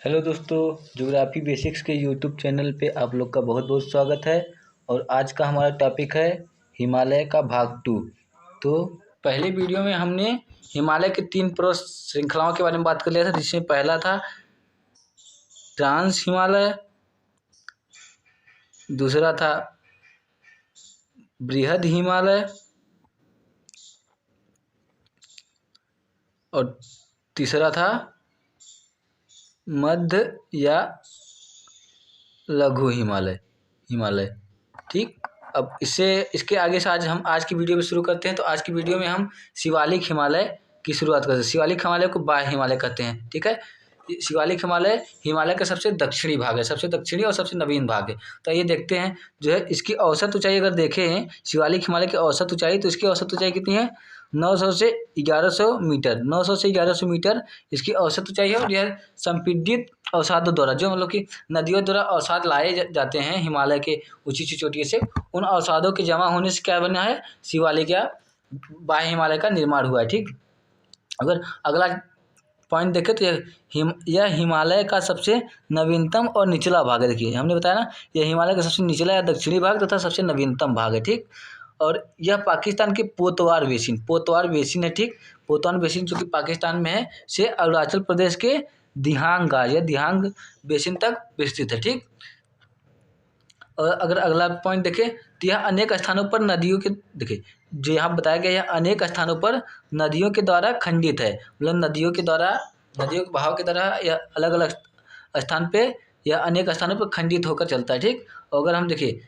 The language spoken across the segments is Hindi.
हेलो दोस्तों, ज्योग्राफी बेसिक्स के यूट्यूब चैनल पे आप लोग का बहुत बहुत स्वागत है। और आज का हमारा टॉपिक है हिमालय का भाग 2। तो पहले वीडियो में हमने हिमालय के 3 पर्वत श्रृंखलाओं के बारे में बात कर लिया था, जिसमें पहला था ट्रांस हिमालय, दूसरा था बृहद हिमालय और तीसरा था मध्य या लघु हिमालय। ठीक, अब इसके आगे से आज की वीडियो में शुरू करते हैं। तो आज की वीडियो में हम शिवालिक हिमालय की शुरुआत करते हैं। शिवालिक हिमालय को बाह्य हिमालय कहते हैं। ठीक है, शिवालिक हिमालय का सबसे दक्षिणी भाग है, सबसे दक्षिणी और सबसे नवीन भाग है। तो ये देखते हैं जो है इसकी औसत ऊंचाई अगर देखें शिवालिक हिमालय की औसत ऊंचाई, तो इसकी औसत ऊंचाई कितनी है? 900 से 1100 मीटर। 900 से 1100 मीटर इसकी औसत ऊंचाई है। और यह संपीड़ित अवसादों द्वारा, जो मतलब कि नदियों द्वारा अवसाद लाए जाते हैं हिमालय के ऊंची चोटियों से, उन अवसादों के जमा होने से क्या बना है? शिवालिक या बाह्य हिमालय का निर्माण हुआ है। ठीक, अगर अगला पॉइंट देखें तो यह हिमालय का सबसे नवीनतम और निचला भाग है। देखिए हमने बताया ना, यह हिमालय का सबसे निचला या दक्षिणी भाग तथा सबसे नवीनतम भाग है। ठीक, और यह पाकिस्तान के पोतवार बेसिन है। ठीक, पोतवार बेसिन जो कि पाकिस्तान में है, से अरुणाचल प्रदेश के दिहांग बेसिन तक विस्तृत है। ठीक, और अगर अगला पॉइंट देखें तो यह अनेक स्थानों पर नदियों के, देखिए जो यहाँ बताया गया, यह अनेक स्थानों पर नदियों के द्वारा खंडित है। मतलब नदियों के बहाव के द्वारा यह अलग अलग स्थान पे या अनेक स्थानों पर खंडित होकर चलता है। ठीक, और अगर हम देखिए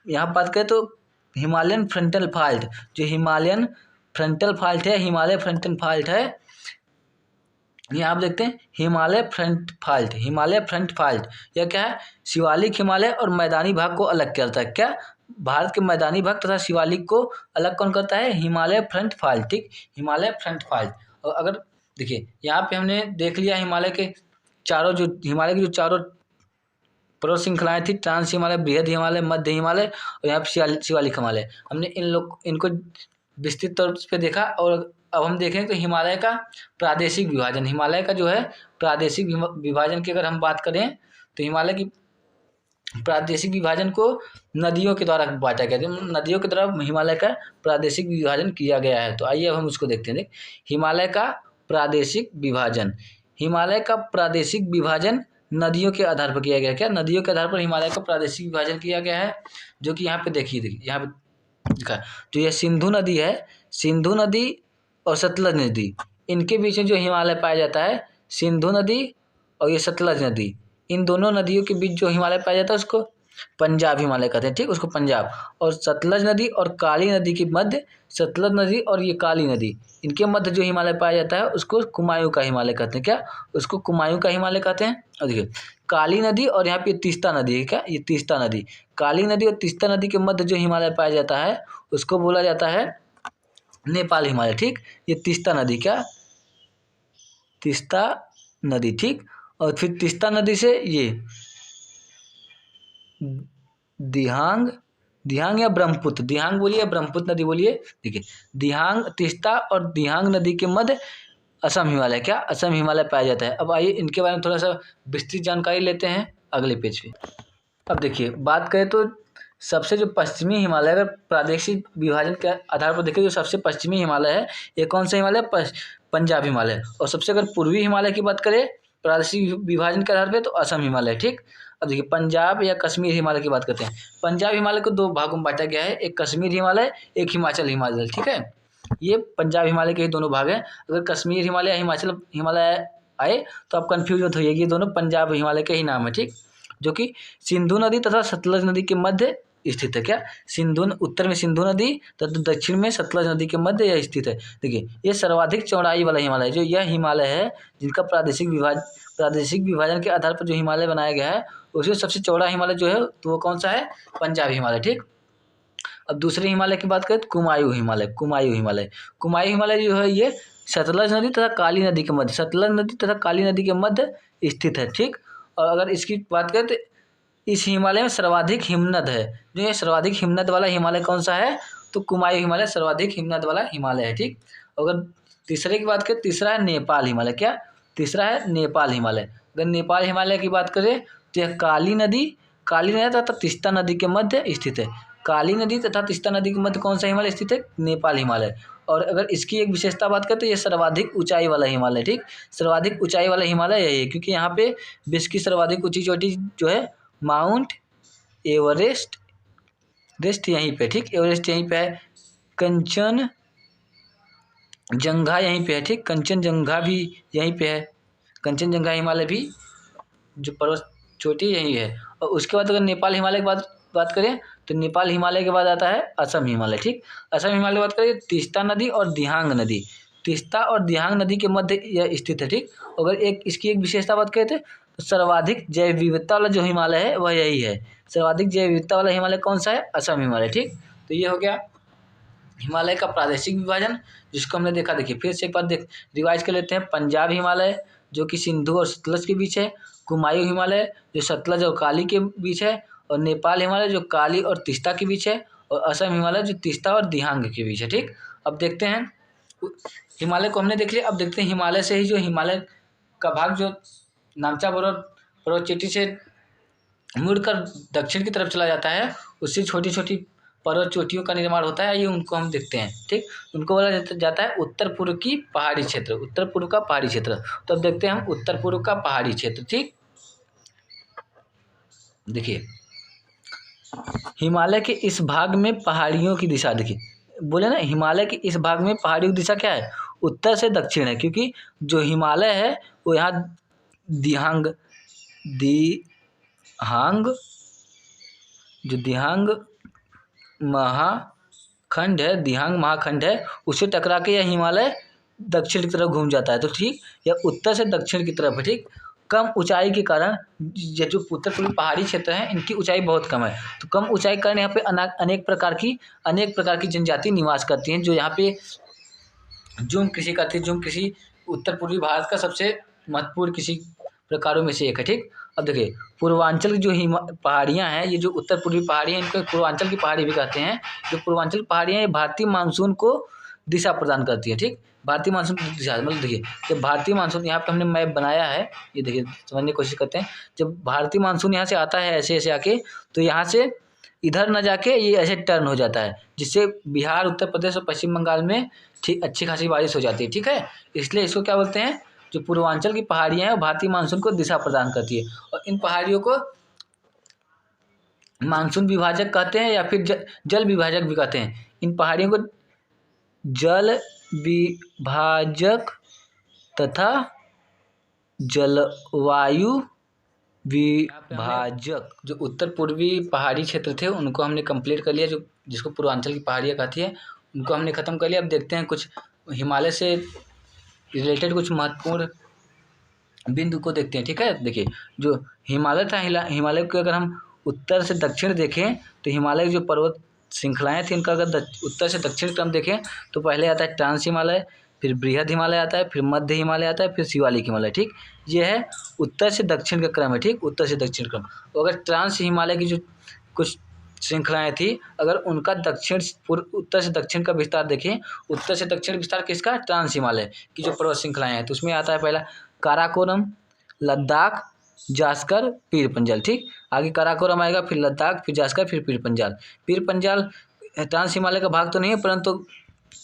यहाँ बात करें तो हिमालयन फ्रंटल फॉल्ट, जो हिमालय फ्रंटल फॉल्ट है, यहाँ आप देखते हैं हिमालय फ्रंट फॉल्ट। यह क्या है? शिवालिक हिमालय और मैदानी भाग को अलग करता है। क्या? भारत के मैदानी भाग तथा शिवालिक को अलग कौन करता है? Himalaya front fault. ठीक, हिमालय फ्रंट फॉल्ट। और अगर देखिए यहाँ पे हमने देख लिया हिमालय की जो चारों पर्वत श्रृंखलाएं थी, ट्रांस हिमालय, बृहद हिमालय, मध्य हिमालय और यहाँ पे शिवालिक हिमालय। हमने इनको विस्तृत तौर पे देखा। और अब हम देखें तो हिमालय का प्रादेशिक विभाजन, हिमालय का जो है प्रादेशिक विभाजन की अगर हम बात करें तो हिमालय की प्रादेशिक विभाजन को नदियों के द्वारा बांटा गया है। नदियों के द्वारा हिमालय का प्रादेशिक विभाजन किया गया है। तो आइए अब हम उसको देखते हैं। हिमालय का प्रादेशिक विभाजन नदियों के आधार पर किया गया। क्या? नदियों के आधार पर हिमालय का प्रादेशिक विभाजन किया गया है, जो कि यहाँ पे देखिए यहाँ पे दिखा। तो यह सिंधु नदी और सतलज नदी, इनके बीच में जो हिमालय पाया जाता है, सिंधु नदी और ये सतलज नदी, इन दोनों नदियों के बीच जो हिमालय पाया जाता है उसको पंजाब हिमालय कहते हैं। ठीक, उसको पंजाब। और सतलज नदी और काली नदी के मध्य, सतलज नदी और ये काली नदी, इनके मध्य जो हिमालय पाया जाता है उसको कुमायूं का हिमालय कहते हैं। क्या? उसको कुमायूं का हिमालय कहते हैं। और देखिए काली नदी और यहाँ पे तीस्ता नदी है। क्या? ये तीस्ता नदी, काली नदी और तीस्ता नदी के मध्य जो हिमालय पाया जाता है उसको बोला जाता है नेपाल हिमालय। ठीक, ये तीस्ता नदी, क्या? तीस्ता नदी। ठीक, और फिर तीस्ता नदी से ये दिहांग या ब्रह्मपुत्र, दिहांग बोलिए, ब्रह्मपुत्र नदी बोलिए। देखिए दिहांग, तीस्ता और दिहांग नदी के मध्य असम हिमालय, क्या? असम हिमालय पाया जाता है। अब आइए इनके बारे में थोड़ा सा विस्तृत जानकारी लेते हैं अगले पेज पे। अब देखिए बात करें तो सबसे जो पश्चिमी हिमालय, अगर प्रादेशिक विभाजन के आधार पर देखें, जो सबसे पश्चिमी हिमालय है ये कौन सा हिमालय? पंजाब हिमालय। और सबसे अगर पूर्वी हिमालय की बात करें प्रादेशिक विभाजन के आधार पर, तो असम हिमालय। ठीक, अब देखिए पंजाब या कश्मीर हिमालय की बात करते हैं। पंजाब हिमालय को 2 भागों में बांटा गया है, एक कश्मीर हिमालय, एक हिमाचल हिमालय। ठीक है, ये पंजाब हिमालय के ही दोनों भाग हैं। अगर कश्मीर हिमालय या हिमाचल हिमालय आए तो आप कंफ्यूज मत होइए, ये दोनों पंजाब हिमालय के ही नाम है। ठीक, जो कि सिंधु नदी तथा सतलज नदी के मध्य स्थित है। क्या? उत्तर में सिंधु नदी तथा दक्षिण में सतलज नदी के मध्य यह स्थित है। देखिए ये सर्वाधिक चौड़ाई वाला हिमालय, जो यह हिमालय है जिनका प्रादेशिक विभाजन के आधार पर जो हिमालय बनाया गया है, उसमें सबसे चौड़ा हिमालय जो है तो वो कौन सा है? पंजाब हिमालय। ठीक, अब दूसरे हिमालय की बात करें तो कुमायूं हिमालय जो है ये सतलज नदी तथा काली नदी के मध्य स्थित है। ठीक, और अगर इसकी बात करें तो इस हिमालय में सर्वाधिक हिमनद है। जो ये सर्वाधिक हिमनद वाला हिमालय कौन सा है? तो कुमायूं हिमालय सर्वाधिक हिमनद वाला हिमालय है। ठीक, अगर तीसरे की बात करें, तीसरा है नेपाल हिमालय। क्या? तीसरा है नेपाल हिमालय। अगर नेपाल हिमालय की बात करें तो यह काली नदी तथा तीस्ता नदी के मध्य स्थित है। काली नदी तथा तीस्ता नदी के मध्य कौन सा हिमालय स्थित है? नेपाल हिमालय। और अगर इसकी एक विशेषता बात करें तो यह सर्वाधिक ऊंचाई वाला हिमालय, ठीक, सर्वाधिक ऊंचाई वाला हिमालय यही है, क्योंकि यहाँ पे विश्व की सर्वाधिक ऊंची चोटी जो है माउंट एवरेस्ट यहीं पे, ठीक, एवरेस्ट यहीं पे है। कंचनजंगा यहीं पे है, ठीक, कंचनजंगा भी यहीं पे है। कंचनजंगा हिमालय भी जो पर्वत चोटी यही है। और उसके बाद अगर नेपाल हिमालय की बात करें तो नेपाल हिमालय के बाद आता है असम हिमालय, ठीक। असम हिमालय की बात करें तीस्ता नदी और दिहांग नदी, तीस्ता और दिहांग नदी के मध्य यह स्थित है, ठीक। अगर इसकी एक विशेषता बात करें तो सर्वाधिक जैव विविधता वाला जो हिमालय है वह यही है। सर्वाधिक जैव विविधता वाला हिमालय कौन सा है? असम हिमालय, ठीक। तो ये हो गया हिमालय का प्रादेशिक विभाजन, जिसको हमने देखा। देखिए फिर से एक बार रिवाइज कर लेते हैं। पंजाब हिमालय जो कि सिंधु और सतलज के बीच है, कुमायूं हिमालय जो सतलज और काली के बीच है, और नेपाल हिमालय जो काली और तीस्ता के बीच है, और असम हिमालय जो तीस्ता और दिहांग के बीच है, ठीक। अब देखते हैं हिमालय को हमने देख लिया। अब देखते हैं हिमालय से ही जो हिमालय का भाग जो नामचा पर्वत चोटी से मुड़कर दक्षिण की तरफ चला जाता है, उससे छोटी छोटी पर्वत चोटियों का निर्माण होता है। ये उनको हम देखते हैं, ठीक। उनको बोला जाता है उत्तर पूर्व की पहाड़ी क्षेत्र, उत्तर पूर्व का पहाड़ी क्षेत्र। तो अब देखते हैं हम उत्तर पूर्व का पहाड़ी क्षेत्र, ठीक। देखिए हिमालय के इस भाग में पहाड़ियों की दिशा, देखिए बोले ना हिमालय के इस भाग में पहाड़ियों की दिशा क्या है? उत्तर से दक्षिण है, क्योंकि जो हिमालय है वो यहाँ दिहांग महाखंड है, दिहांग महाखंड है, उससे टकरा के यह हिमालय दक्षिण की तरफ घूम जाता है। तो ठीक, यह उत्तर से दक्षिण की तरफ है, ठीक। कम ऊंचाई के कारण ये जो उत्तर पूर्वी पहाड़ी क्षेत्र है इनकी ऊंचाई बहुत कम है। तो कम ऊंचाई के कारण यहाँ पे अनेक प्रकार की जनजाति निवास करती हैं, जो यहाँ पे झूम कृषि करती है। झूम कृषि उत्तर पूर्वी भारत का सबसे महत्वपूर्ण कृषि प्रकारों में से एक है, ठीक। अब देखिए पूर्वांचल की जो पहाड़ियाँ हैं, ये जो उत्तर पूर्वी पहाड़ियाँ हैं इनको पूर्वांचल की पहाड़ी भी कहते हैं। जो पूर्वांचल पहाड़ियाँ ये भारतीय मानसून को दिशा प्रदान करती है, ठीक। भारतीय मानसून की दिशा, मतलब देखिए जब भारतीय मानसून, यहाँ पे हमने मैप बनाया है, ये देखिए समझने की कोशिश करते हैं। जब भारतीय मानसून यहाँ से आता है ऐसे ऐसे आके, तो यहाँ से इधर न जाके ये ऐसे टर्न हो जाता है, जिससे बिहार, उत्तर प्रदेश और पश्चिम बंगाल में ठीक अच्छी खासी बारिश हो जाती है, ठीक है। इसलिए इसको क्या बोलते हैं? जो पूर्वांचल की पहाड़ियाँ हैं वो भारतीय मानसून को दिशा प्रदान करती है। और इन पहाड़ियों को मानसून विभाजक कहते हैं या फिर जल विभाजक भी कहते हैं। इन पहाड़ियों को जल विभाजक तथा जलवायु विभाजक, जो उत्तर पूर्वी पहाड़ी क्षेत्र थे उनको हमने कंप्लीट कर लिया, जो जिसको पूर्वांचल की पहाड़ियाँ कहती है उनको हमने ख़त्म कर लिया। अब देखते हैं कुछ हिमालय से रिलेटेड कुछ महत्वपूर्ण बिंदु को देखते हैं, ठीक है। देखिए जो हिमालय था, हिमालय को अगर हम उत्तर से दक्षिण देखें तो हिमालय की जो पर्वत श्रृंखलाएँ थी इनका अगर उत्तर से दक्षिण क्रम देखें तो पहले आता है ट्रांस हिमालय, फिर बृहद हिमालय आता है, फिर मध्य हिमालय आता है, फिर शिवालिक हिमालय, ठीक। ये है उत्तर से दक्षिण का क्रम है, ठीक, उत्तर से दक्षिण क्रम। तो अगर ट्रांस हिमालय की जो कुछ श्रृंखलाएँ थी, अगर उनका उत्तर से दक्षिण का विस्तार देखें, उत्तर से दक्षिण विस्तार किसका? ट्रांस हिमालय की जो पर्वत श्रृंखलाएँ हैं, तो उसमें आता है पहला काराकोरम, लद्दाख, जास्कर, पीर पंजाल, ठीक। आगे काराकोरम आएगा, फिर लद्दाख, फिर जास्कर, फिर पीर पंजाल। पीर पंजाल ट्रांस हिमालय का भाग तो नहीं है, परंतु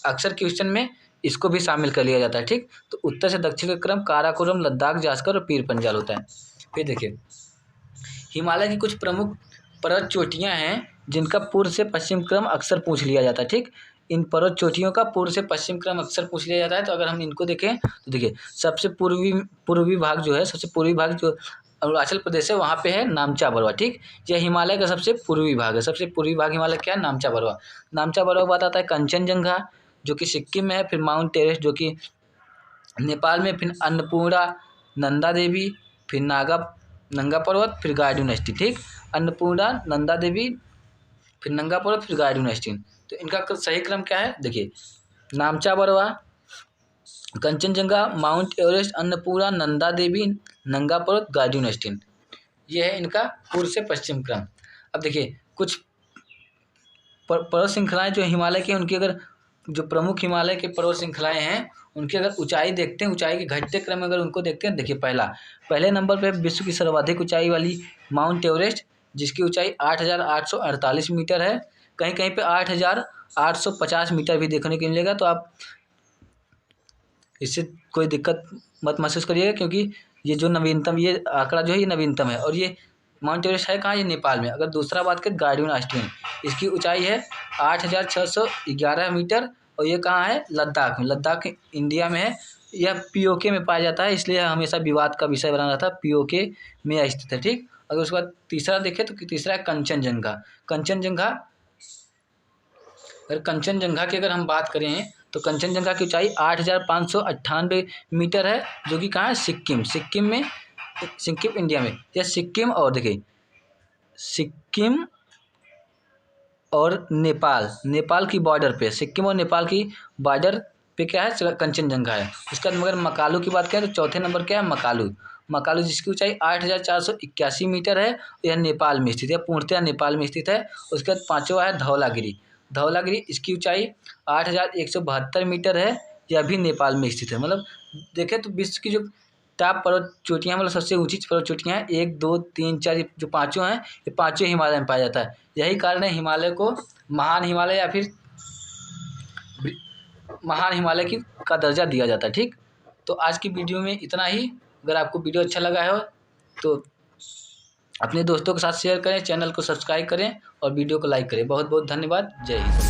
अक्सर क्वेश्चन में इसको भी शामिल कर लिया जाता है, ठीक। तो उत्तर से दक्षिण का क्रम काराकोरम, लद्दाख, जास्कर और पीर पंजाल होता है। फिर देखिए हिमालय की कुछ प्रमुख पर्वत चोटियाँ हैं जिनका पूर्व से पश्चिम क्रम अक्सर पूछ लिया जाता है, ठीक। इन पर्वत चोटियों का पूर्व से पश्चिम क्रम अक्सर पूछ लिया जाता है। तो अगर हम इनको देखें तो देखिए सबसे पूर्वी भाग जो है, सबसे पूर्वी भाग जो अरुणाचल प्रदेश है वहाँ पे है नामचा बरवा, ठीक। यह हिमालय का सबसे पूर्वी भाग है। सबसे पूर्वी भाग हिमालय क्या है? नामचा बरवा। नामचा बरवा के बाद आता है कंचनजंगा जो कि सिक्किम में है, फिर माउंट एवरेस्ट जो कि नेपाल में, फिर अन्नपूर्णा, नंदा देवी, फिर नंगा पर्वत, फिर गार्ड यूनिवर्सिटी, ठीक। अन्नपूर्णा, नंदा देवी, फिर नंगा पर्वत, फिर गार्ड यूनिवर्सिटी। तो इनका सही क्रम क्या है? देखिए नामचा बरवा, कंचनजंगा, माउंट एवरेस्ट, अन्नपूर्णा, नंदा देवी, नंगा पर्वत, गार्ड यूनिवर्सिटी, ये है इनका पूर्व से पश्चिम क्रम। अब देखिए कुछ पर्वत श्रृंखलाएँ जो हिमालय की उनकी अगर जो प्रमुख हिमालय के पर्वत श्रृंखलाएँ हैं उनकी अगर ऊंचाई देखते हैं, ऊंचाई के घटते क्रम में अगर उनको देखते हैं, देखिए पहले नंबर पे विश्व की सर्वाधिक ऊंचाई वाली माउंट एवरेस्ट, जिसकी ऊंचाई 8,848 मीटर है। कहीं कहीं पे 8,850 मीटर भी देखने को मिलेगा। तो आप इससे कोई दिक्कत मत महसूस करिएगा, क्योंकि ये जो नवीनतम ये आंकड़ा जो है ये नवीनतम है। और ये माउंट एवरेस्ट है कहाँ, ये नेपाल में। अगर दूसरा बात करें गार्डियन ऑस्टिन, इसकी ऊंचाई है 8,611 मीटर और ये कहाँ है, लद्दाख में। लद्दाख इंडिया में है। यह पीओके में पाया जाता है, इसलिए हमेशा विवाद का विषय बना रहता है। पीओके में स्थित है, ठीक। अगर उसके बाद तीसरा देखें तो तीसरा है कंचनजंगा। कंचनजंगा की अगर हम बात करें तो कंचनजंगा की ऊंचाई 8,598 मीटर है, जो कि कहाँ है, सिक्किम इंडिया में। या सिक्किम और देखिए सिक्किम और नेपाल की बॉर्डर पे, सिक्किम और नेपाल की बॉर्डर पे क्या है, कंचनजंगा है। उसके बाद मगर मकालू की बात करें तो चौथे नंबर क्या है, मकालू जिसकी ऊंचाई 8,481 मीटर है। यह नेपाल में स्थित है, पूर्णतः नेपाल में स्थित है। उसके बाद पाँचवा है धौलागिरी, इसकी ऊंचाई 8,172 मीटर है। यह भी नेपाल में स्थित है। मतलब देखें तो विश्व की जो टॉप पर्वत चोटियाँ, मतलब सबसे ऊंची पर्वत चोटियाँ हैं, 1, 2, 3, 4 जो पाँचों हैं, ये पाँचों हिमालय में पाया जाता है। यही कारण है हिमालय को महान हिमालय या फिर महान हिमालय की का दर्जा दिया जाता है, ठीक। तो आज की वीडियो में इतना ही। अगर आपको वीडियो अच्छा लगा हो तो अपने दोस्तों के साथ शेयर करें, चैनल को सब्सक्राइब करें और वीडियो को लाइक करें। बहुत बहुत धन्यवाद। जय हिंद।